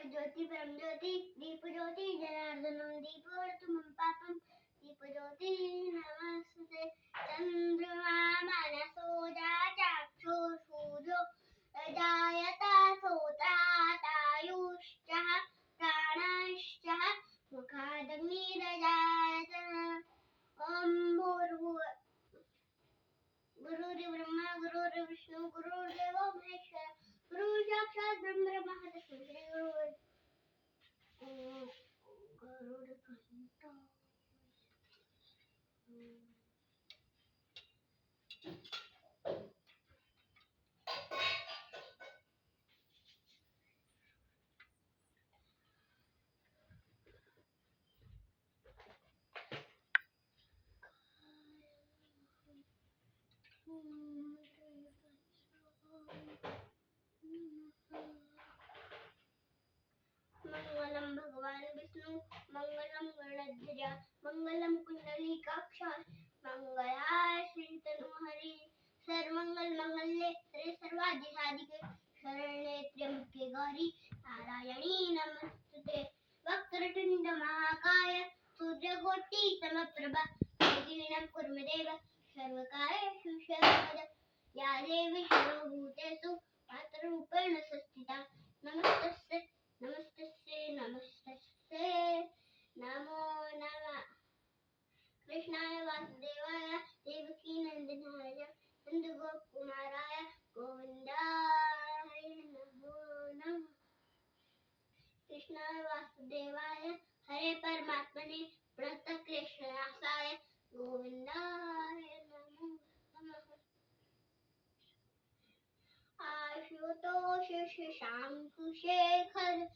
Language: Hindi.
ज्योति परम ज्योति दीप ज्योति जनार्दनम दीपोऽर्धमं पापं दीप ज्योति नमस्ते चंद्रमा मनसो चाक्षुषूर्यो जायता सोत्रातायुश्च प्राणश्च मुखादग्निरजायत ॐ भूर्भुवः गुरुर्ब्रह्मा गुरुर्विष्णु गुरुर्देवो महेश्वर गुरु साक्षात् ब्रह्म तस्मै श्री गरुडध्वजा मंगलम भगवान विष्णु मंगलम गरुड़ध्वज मंगलम कुंडलीकाक्ष मंगलाय श्रीतनु हरि सर्वमंगल मांगल्ये श्री सर्वाधिसाधिके शरण्ये त्र्यंबके गौरी नारायणी नमस्तुते वक्रतुंड महाकाय सूर्यकोटि समप्रभा निर्विघ्नं कुरु मे देव सर्वकार्येषु सर्वदा या देवी सर्वभूतेषु मातृरूपेण संस्थिता नमस्तस्यै नमस्तस्यै नमस्तस्यै नमो नमः कृष्णाय वासुदेवाय देवकी नंदनाय नंदगोपकुमाराय गोविंदाय नमो नमः कृष्णाय वासुदेवाय हरे परमात्मने प्रणतक्लेशनाशाय गोविंदाय नमो नमः आशुतोष शशांक शेखर